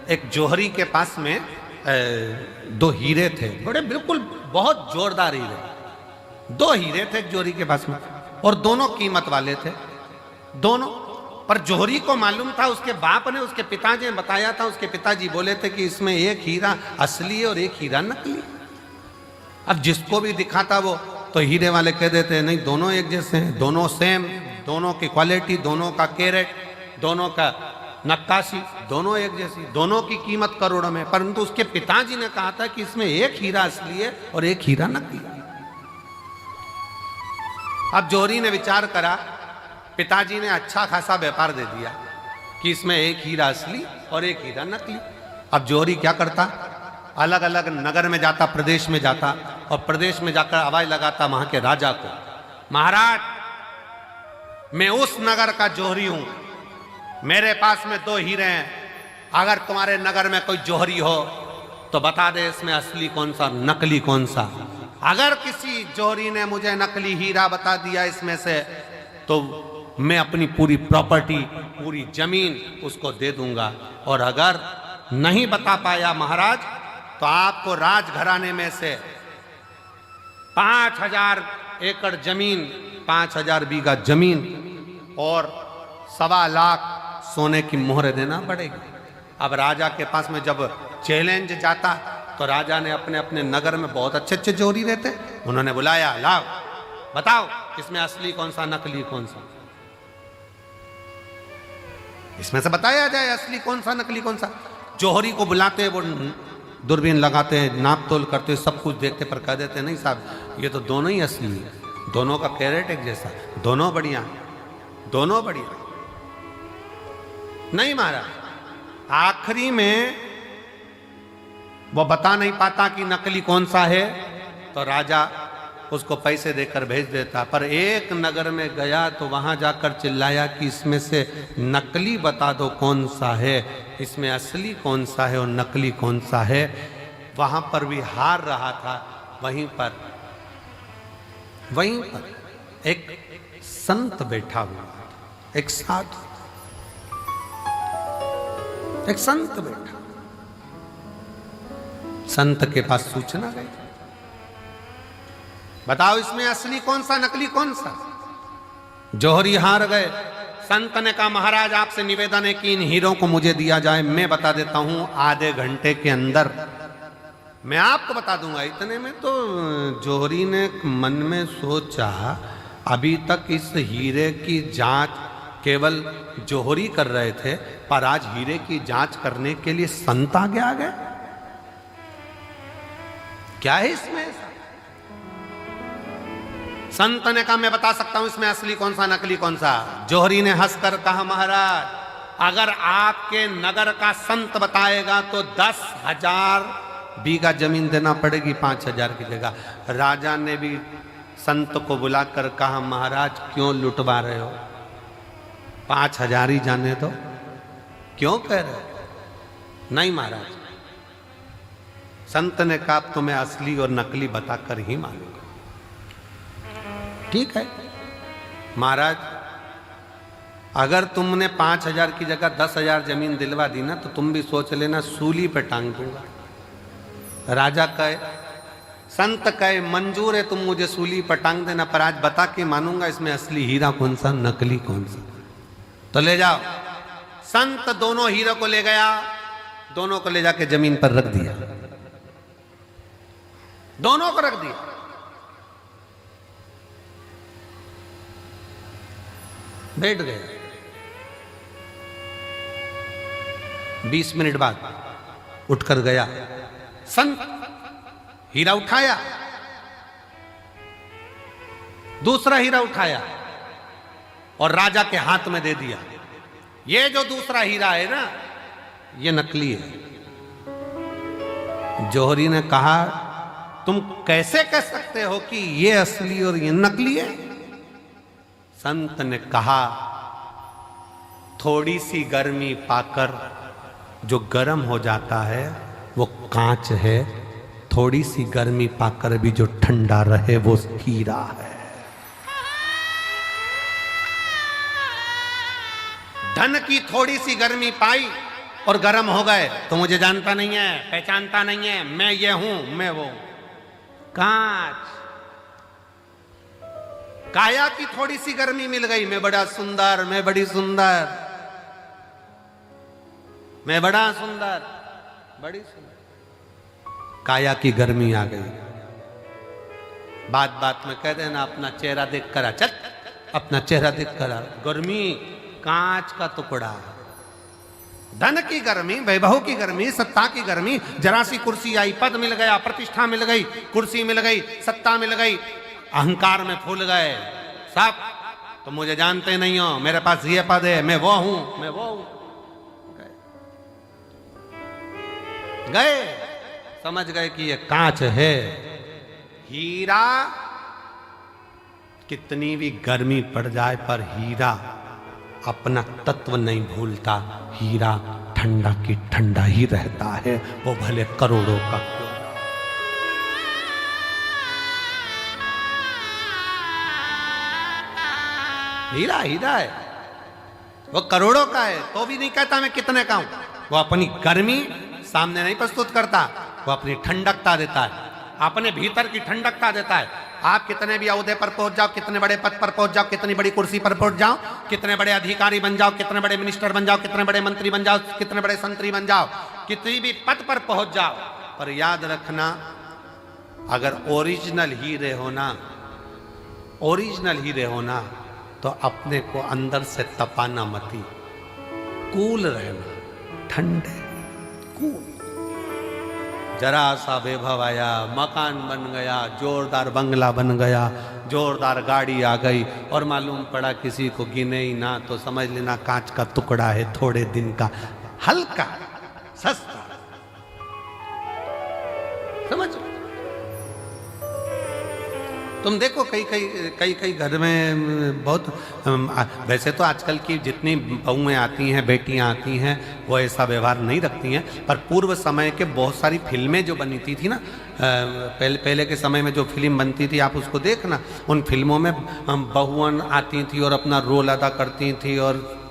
एक जौहरी के पास में दो हीरे थे, बड़े बिल्कुल बहुत जोरदार हीरे। दो हीरे थे जौहरी के पास में और दोनों कीमत वाले थे दोनों। पर जौहरी को मालूम था, उसके बाप ने, उसके पिताजी ने बताया था, उसके पिताजी बोले थे कि इसमें एक हीरा असली और एक हीरा नकली। अब जिसको भी दिखाता वो तो हीरे वाले कह देते हैं नहीं दोनों एक जैसे हैं, दोनों सेम, दोनों की क्वालिटी, दोनों का कैरेट, दोनों का नक्काशी, दोनों एक जैसी, दोनों की कीमत करोड़ों में। परंतु उसके पिताजी ने कहा था कि इसमें एक हीरा असली है और एक हीरा नकली। अब जौहरी ने विचार करा, पिताजी ने अच्छा खासा व्यापार दे दिया कि इसमें एक हीरा असली और एक हीरा नकली। अब जौहरी क्या करता, अलग अलग नगर में जाता, प्रदेश में जाता और प्रदेश में जाकर आवाज लगाता वहां के राजा को, महाराज मैं उस नगर का जौहरी हूं, मेरे पास में दो हीरे हैं, अगर तुम्हारे नगर में कोई जौहरी हो तो बता दे इसमें असली कौन सा नकली कौन सा। अगर किसी जौहरी ने मुझे नकली हीरा बता दिया इसमें से तो मैं अपनी पूरी प्रॉपर्टी, पूरी जमीन उसको दे दूंगा, और अगर नहीं बता पाया महाराज तो आपको राजघराने में से 5000 एकड़ जमीन, 5000 बीघा जमीन और 1.25 लाख सोने की मोहर देना पड़ेगी। अब राजा के पास में जब चैलेंज जाता तो राजा ने अपने अपने नगर में बहुत अच्छे अच्छे जौहरी रहते, उन्होंने बुलाया, लाओ बताओ इसमें असली कौन सा नकली कौन सा, इसमें से बताया जाए असली कौन सा नकली कौन सा। जौहरी को बुलाते हैं, वो दूरबीन लगाते हैं, नाप तोल करते हैं, सब कुछ देखते, पर कह देते नहीं साहब ये तो दोनों ही असली है, दोनों का कैरेट एक जैसा, दोनों बढ़िया, दोनों बढ़िया। नहीं महाराज, आखिरी में वो बता नहीं पाता कि नकली कौन सा है तो राजा उसको पैसे देकर भेज देता। पर एक नगर में गया तो वहां जाकर चिल्लाया कि इसमें से नकली बता दो कौन सा है, इसमें असली कौन सा है और नकली कौन सा है। वहां पर भी हार रहा था। वहीं पर एक संत बैठा हुआ, एक साधु, एक संत बैठा। संत के पास सूचना गई, बताओ इसमें असली कौन सा नकली कौन सा। जौहरी हार गए। संत ने कहा महाराज आपसे निवेदन है कि इन हीरों को मुझे दिया जाए, मैं बता देता हूं आधे घंटे के अंदर मैं आपको बता दूंगा। इतने में तो जौहरी ने मन में सोचा अभी तक इस हीरे की जांच केवल जौहरी कर रहे थे, पर आज हीरे की जांच करने के लिए संत आगे आ गए, क्या है इसमें। संत ने कहा मैं बता सकता हूं इसमें असली कौन सा नकली कौन सा। जौहरी ने हंसकर कहा महाराज अगर आपके नगर का संत बताएगा तो 10,000 बीघा जमीन देना पड़ेगी 5,000 की जगह। राजा ने भी संत को बुलाकर कहा महाराज क्यों लुटवा रहे हो, 5,000 ही जाने दो, क्यों कह रहे हो। नहीं महाराज, संत ने कहा तो मैं असली और नकली बताकर ही मानूंगा। ठीक है महाराज, अगर तुमने 5,000 की जगह 10,000 जमीन दिलवा दी ना तो तुम भी सोच लेना सूली पे टांग दूंगा। राजा कहे, संत कहे मंजूर है तुम मुझे सूली पर टांग देना, पर आज बता के मानूंगा इसमें असली हीरा कौन सा नकली कौन सा। तो ले जाओ। संत दोनों हीरो को ले गया, दोनों को ले जाके जमीन पर रख दिया, दोनों को रख दिया। बैठ गए। 20 मिनट बाद उठकर गया संत, हीरा उठाया, दूसरा हीरा उठाया और राजा के हाथ में दे दिया। ये जो दूसरा हीरा है ना ये नकली है। जौहरी ने कहा तुम कैसे कह सकते हो कि ये असली और ये नकली है। संत ने कहा थोड़ी सी गर्मी पाकर जो गर्म हो जाता है वो कांच है, थोड़ी सी गर्मी पाकर भी जो ठंडा रहे वो हीरा है। धन की थोड़ी सी गर्मी पाई और गर्म हो गए तो मुझे जानता नहीं है, पहचानता नहीं है, मैं ये हूं, मैं वो। कांच, काया की थोड़ी सी गर्मी मिल गई, मैं बड़ा सुंदर, मैं बड़ी सुंदर, मैं बड़ा सुंदर, बड़ी सुंदर। काया की गर्मी आ गई, बात बात में कह देना अपना चेहरा देख कर आ, चल अपना चेहरा देख कर आ। गर्मी कांच का टुकड़ा, धन की गर्मी, वैभव की गर्मी, सत्ता की गर्मी, जरा सी कुर्सी आई, पद मिल गया, प्रतिष्ठा मिल गई, कुर्सी मिल गई, सत्ता मिल गई, अहंकार में फूल गए सब। तो मुझे जानते नहीं हो, मेरे पास ये पद है, मैं वो हूं, मैं वो हूं। गए, समझ गए कि ये कांच है। हीरा कितनी भी गर्मी पड़ जाए पर हीरा अपना तत्व नहीं भूलता, हीरा ठंडा की ठंडा ही रहता है, वो भले करोड़ों का क्यों। हीरा हीरा है, वो करोड़ों का है तो भी नहीं कहता मैं कितने का हूं। वो अपनी गर्मी सामने नहीं प्रस्तुत करता, वो अपनी ठंडकता देता है, अपने भीतर की ठंडकता देता है। आप कितने भी अहदे पर पहुंच जाओ, कितने बड़े पद पर पहुंच जाओ, कितनी बड़ी कुर्सी पर पहुंच जाओ, कितने बड़े अधिकारी बन जाओ, कितने बड़े मिनिस्टर बन जाओ, कितने बड़े मंत्री बन जाओ, कितने बड़े संतरी बन जाओ, कितनी भी पद पर पहुंच जाओ, पर याद रखना अगर ओरिजिनल हीरे होना, ओरिजिनल हीरे होना तो अपने को अंदर से तपाना मती, कूल रहना, ठंडे कूल। जरा सा वैभव आया, मकान बन गया, जोरदार बंगला बन गया, जोरदार गाड़ी आ गई और मालूम पड़ा किसी को गिने ही ना तो समझ लेना कांच का टुकड़ा है, थोड़े दिन का, हल्का सस्ता। समझ तुम देखो कई घर में बहुत, वैसे तो आजकल की जितनी बहुएं आती हैं, बेटियां आती हैं, वो ऐसा व्यवहार नहीं रखती हैं, पर पूर्व समय के बहुत सारी फिल्में जो बनी थी ना, पहले के समय में जो फिल्म बनती थी आप उसको देखना, उन फिल्मों में बहुआं आती थी और अपना रोल अदा करती थी, और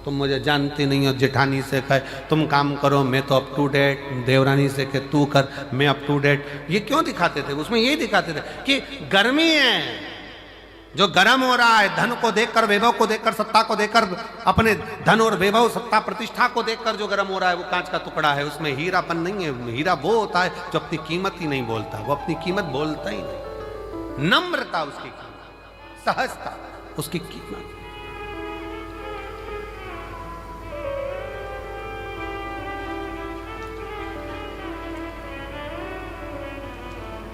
तुम मुझे जानती नहीं हो, जेठानी से कहे तुम काम करो मैं तो अप टू डेट, देवरानी से कहे तू कर मैं अप टू डेट। ये क्यों दिखाते थे? उसमें यही दिखाते थे कि गर्मी है, जो गर्म हो रहा है, धन को देखकर, वैभव को देखकर, सत्ता को देखकर, अपने धन और वैभव, सत्ता, प्रतिष्ठा को देखकर जो गर्म हो रहा है वो कांच का टुकड़ा है, उसमें हीरापन नहीं है। हीरा वो होता है जो अपनी कीमत ही नहीं बोलता, वो अपनी कीमत बोलता ही नहीं। नम्रता उसकी कीमत, सहजता उसकी कीमत।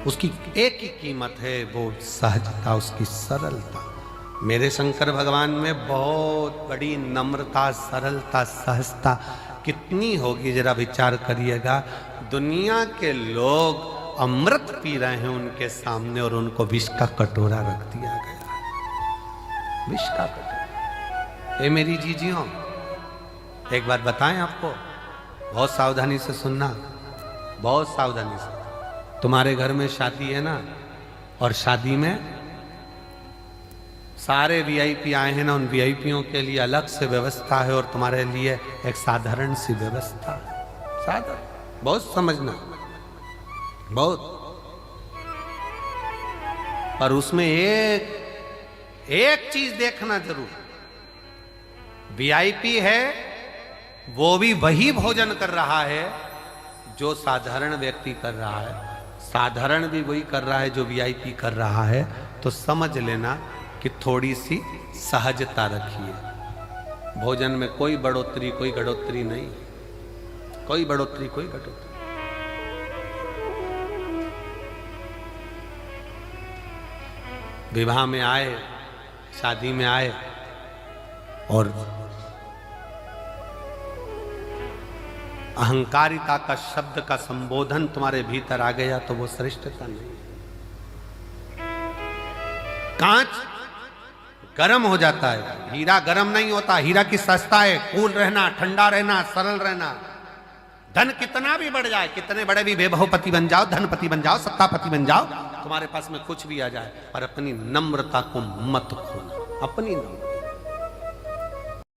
उसकी एक ही कीमत है, वो सहजता, उसकी सरलता। मेरे शंकर भगवान में बहुत बड़ी नम्रता, सरलता, सहजता कितनी होगी जरा विचार करिएगा। दुनिया के लोग अमृत पी रहे हैं उनके सामने और उनको विष का कटोरा रख दिया गया, विष का कटोरा। ये मेरी जीजियों, एक बात बताएं आपको, बहुत सावधानी से सुनना, बहुत सावधानी से। तुम्हारे घर में शादी है ना, और शादी में सारे वीआईपी आए हैं ना, उन वीआईपीओं के लिए अलग से व्यवस्था है और तुम्हारे लिए एक साधारण सी व्यवस्था है। साधारण, बहुत समझना, बहुत, पर उसमें एक चीज देखना जरूर, वीआईपी है वो भी वही भोजन कर रहा है जो साधारण व्यक्ति कर रहा है, साधारण भी वही कर रहा है जो वीआईपी कर रहा है। तो समझ लेना कि थोड़ी सी सहजता रखिए। भोजन में कोई बढ़ोतरी, कोई घटोतरी नहीं, कोई बढ़ोतरी, कोई घटोतरी। विवाह में आए, शादी में आए और अहंकारिता का शब्द का संबोधन तुम्हारे भीतर आ गया तो वो श्रेष्ठता नहीं। कांच गर्म हो जाता है, हीरा गर्म नहीं होता। हीरा की सस्ता है, कूल रहना, ठंडा रहना, सरल रहना। धन कितना भी बढ़ जाए, कितने बड़े भी वैभवपति बन जाओ, धनपति बन जाओ, सत्तापति बन जाओ, तुम्हारे पास में कुछ भी आ जाए, और अपनी नम्रता को मत खोना, अपनी नम्रता।